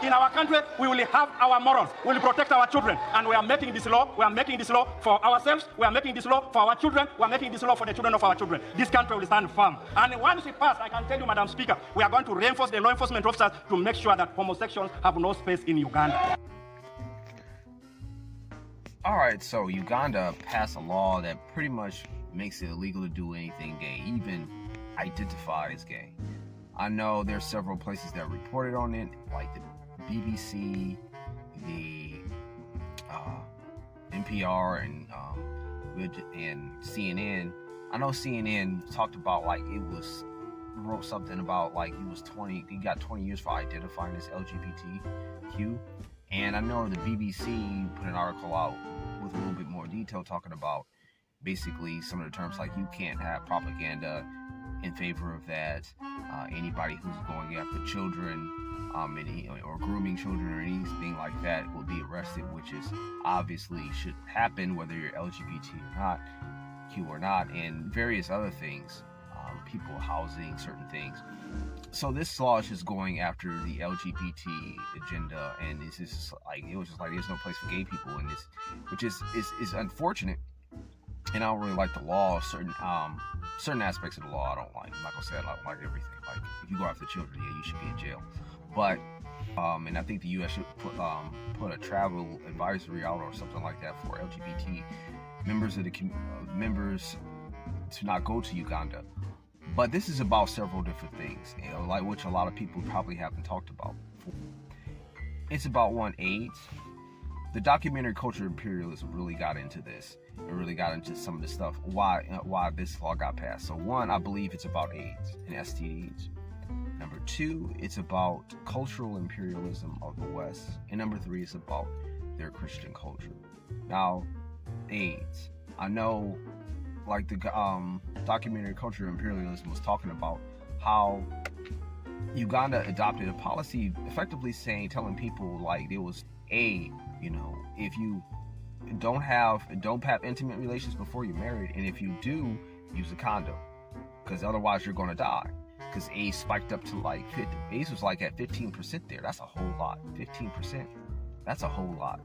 In our country, we will have our morals. We will protect our children. And we are making this law. We are making this law for ourselves. We are making this law for our children. We are making this law for the children of our children. This country will stand firm. And once it passes, I can tell you, Madam Speaker, we are going to reinforce the law enforcement officers to make sure that homosexuals have no space in Uganda. All right, so Uganda passed a law that pretty much makes it illegal to do anything gay, even identify as gay. I know there's several places that reported on it, like the BBC, the NPR, and CNN. I know CNN talked about wrote something about he got 20 years for identifying as LGBTQ. And I know the BBC put an article out with a little bit more detail talking about basically some of the terms like you can't have propaganda in favor of that. Anybody who's going after children or grooming children or anything like that will be arrested, which is obviously should happen whether you're LGBT or not, Q or not, and various other things, people housing certain things. So this law is just going after the LGBT agenda, and it was just like there's no place for gay people in this, which is unfortunate. And I don't really like the law. Certain aspects of the law I don't like. I'm not gonna say I don't like everything. Like if you go after children, yeah, you should be in jail. But and I think the U.S. should put a travel advisory out or something like that for LGBT members of the members to not go to Uganda. But this is about several different things, like which a lot of people probably haven't talked about. It's about AIDS. The documentary Culture Imperialism really got into this. It really got into some of the stuff, why this law got passed. So one, I believe it's about AIDS and STDs. Number two, it's about cultural imperialism of the West. And number three, it's about their Christian culture. Now, AIDS. I know, like the documentary Culture Imperialism was talking about how Uganda adopted a policy effectively telling people like there was if you don't have intimate relations before you're married, and if you do, use a condom, because otherwise you're going to die. Because AIDS spiked up to like 50. AIDS was like at 15% there. That's a whole lot. 15%. That's a whole lot.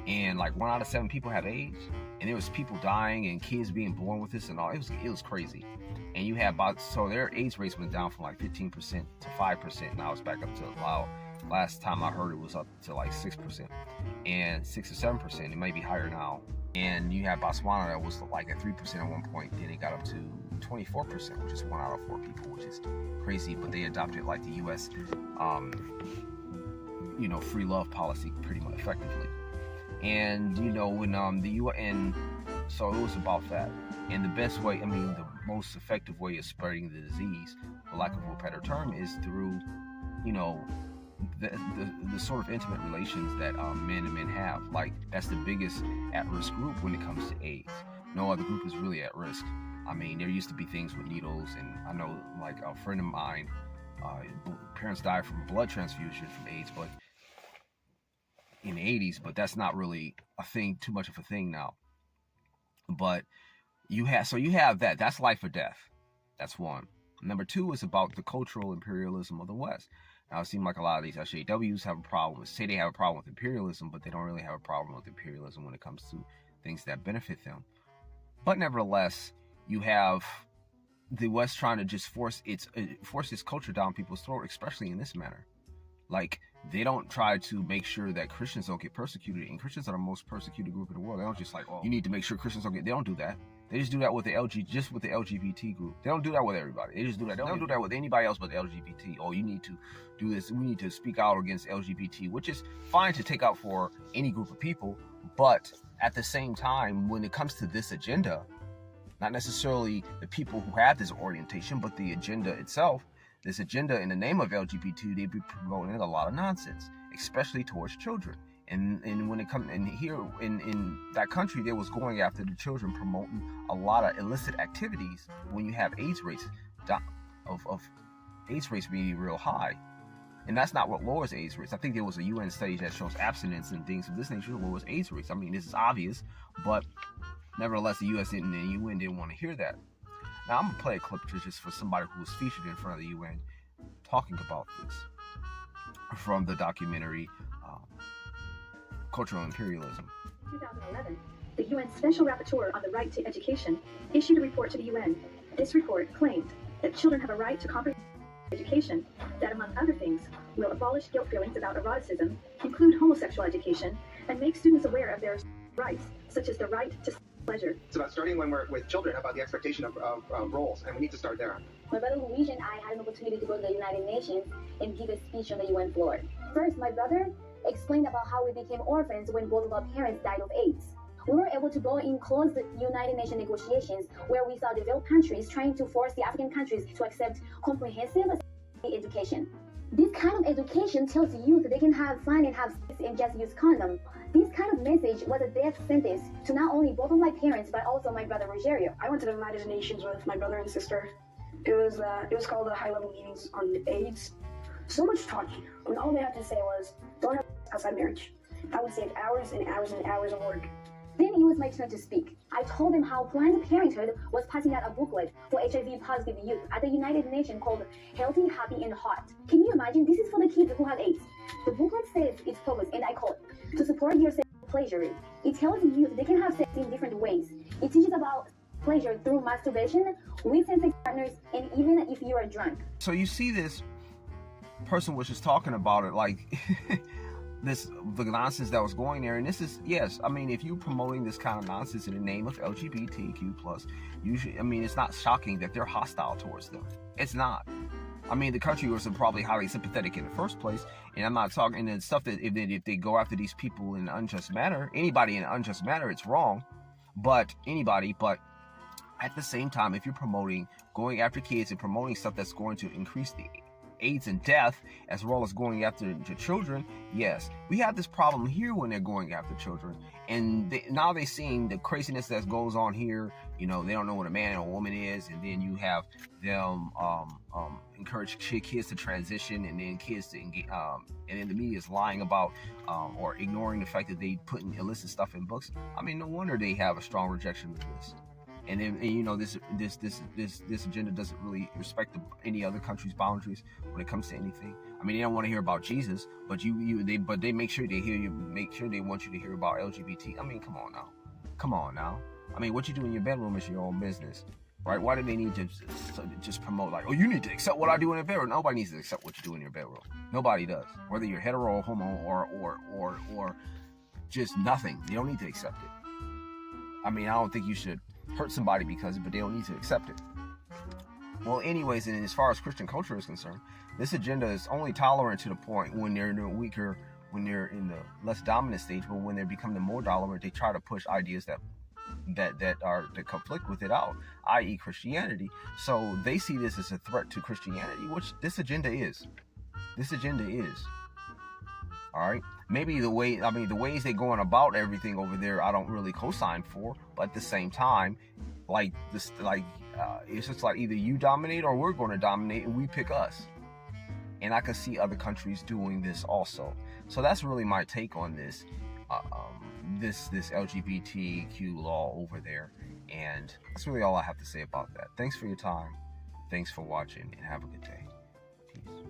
And like 1 out of 7 people have AIDS, and there was people dying and kids being born with this and all. It was crazy. And you had so their AIDS rates went down from like 15% to 5%. Now it's back up to last time I heard it was up to like 6% and 6 or 7%. It might be higher now. And you have Botswana that was like at 3% at one point. Then it got up to 24%, which is 1 out of 4 people, which is crazy. But they adopted like the U.S. Free love policy pretty much effectively. And when the UN, so it was about that. And the best way, the most effective way of spreading the disease, for lack of a better term, is through the sort of intimate relations that men and men have. Like that's the biggest at-risk group when it comes to AIDS. No other group is really at risk. There used to be things with needles, and I know like a friend of mine, parents died from blood transfusion from AIDS, but in the 80s, but that's not really too much of a thing now. But you have that. That's life or death. That's one. Number two is about the cultural imperialism of the West. Now, it seems like a lot of these SJWs have a problem. Say they have a problem with imperialism, but they don't really have a problem with imperialism when it comes to things that benefit them. But nevertheless, you have the West trying to just force its culture down people's throat, especially in this manner. Like, they don't try to make sure that Christians don't get persecuted, and Christians are the most persecuted group in the world. They don't just like, you need to make sure Christians don't get. They don't do that. They just do that with the LGBT group. They don't do that with everybody. They just do that. They don't do that with anybody else but the LGBT. Oh, you need to do this. We need to speak out against LGBT, which is fine to take out for any group of people. But at the same time, when it comes to this agenda, not necessarily the people who have this orientation, but the agenda itself, this agenda in the name of LGBT, they be promoting a lot of nonsense, especially towards children. And when it comes, and here in that country, they was going after the children, promoting a lot of illicit activities. When you have AIDS rates of AIDS rates being real high, and that's not what lowers AIDS rates. I think there was a UN study that shows abstinence and things of this nature lowers AIDS rates. This is obvious, but nevertheless, the U.S. and the UN didn't want to hear that. Now I'm gonna play a clip just for somebody who was featured in front of the UN talking about this. from the documentary Cultural Imperialism. 2011, the UN Special Rapporteur on the Right to Education issued a report to the UN. This report claimed that children have a right to comprehensive education that, among other things, will abolish guilt feelings about eroticism, include homosexual education, and make students aware of their rights, such as the right to pleasure. It's about starting when we're with children about the expectation of roles, and we need to start there. My brother Luigi and I had an opportunity to go to the United Nations and give a speech on the UN floor. First, my brother explained about how we became orphans when both of our parents died of AIDS. We were able to go in close the United Nations negotiations where we saw developed countries trying to force the African countries to accept comprehensive education. This kind of education tells youth that they can have fun and have sex and just use condom. This kind of message was a death sentence to not only both of my parents but also my brother Rogerio. I went to the United Nations with my brother and sister. It was called the high-level meetings on AIDS. So much talking, when all they had to say was, don't have sex outside marriage. That would save hours and hours and hours of work. Then it was my turn to speak. I told them how Planned Parenthood was passing out a booklet for HIV-positive youth at the United Nations called Healthy, Happy, and Hot. Can you imagine? This is for the kids who have AIDS. The booklet says its purpose, and I quote, to support your sexual pleasure. It tells youth they can have sex in different ways. It teaches about pleasure through masturbation, with same-sex partners, and even if you are drunk. So you see this person was just talking about it like the nonsense that was going there, and this is, yes, I mean, if you're promoting this kind of nonsense in the name of LGBTQ plus, usually, I mean, it's not shocking that they're hostile towards them. It's not. I mean, the country was probably highly sympathetic in the first place, and I'm not talking, and then stuff that if they go after these people in an unjust manner, anybody in an unjust manner, it's wrong, but anybody, but at the same time, if you're promoting going after kids and promoting stuff that's going to increase the AIDS and death, as well as going after the children, yes, we have this problem here when they're going after children, and now they're seeing the craziness that goes on here. You know, they don't know what a man and a woman is, and then you have them encourage kids to transition, and then kids to engage, and then the media is lying about or ignoring the fact that they put in illicit stuff in books. I mean, no wonder they have a strong rejection of this. And then, you know, this agenda doesn't really respect any other country's boundaries when it comes to anything. I mean, they don't want to hear about Jesus, but they make sure they hear you. Make sure they want you to hear about LGBT. I mean, come on now. I mean, what you do in your bedroom is your own business, right? Why do they need to just promote like, oh, you need to accept what I do in your bedroom? Nobody needs to accept what you do in your bedroom. Nobody does. Whether you're hetero or homo or just nothing, you don't need to accept it. I mean, I don't think you should hurt somebody because of it, but they don't need to accept it. Well, anyways, and as far as Christian culture is concerned, this agenda is only tolerant to the point when they're in the weaker, when they're in the less dominant stage, but when they become the more tolerant, they try to push ideas that conflict with it out, i.e. Christianity. So they see this as a threat to Christianity, which this agenda is. All right. Maybe the ways they're going about everything over there, I don't really co-sign for. But at the same time, it's just like either you dominate or we're going to dominate, and we pick us. And I can see other countries doing this also. So that's really my take on this, this LGBTQ law over there. And that's really all I have to say about that. Thanks for your time. Thanks for watching, and have a good day. Peace.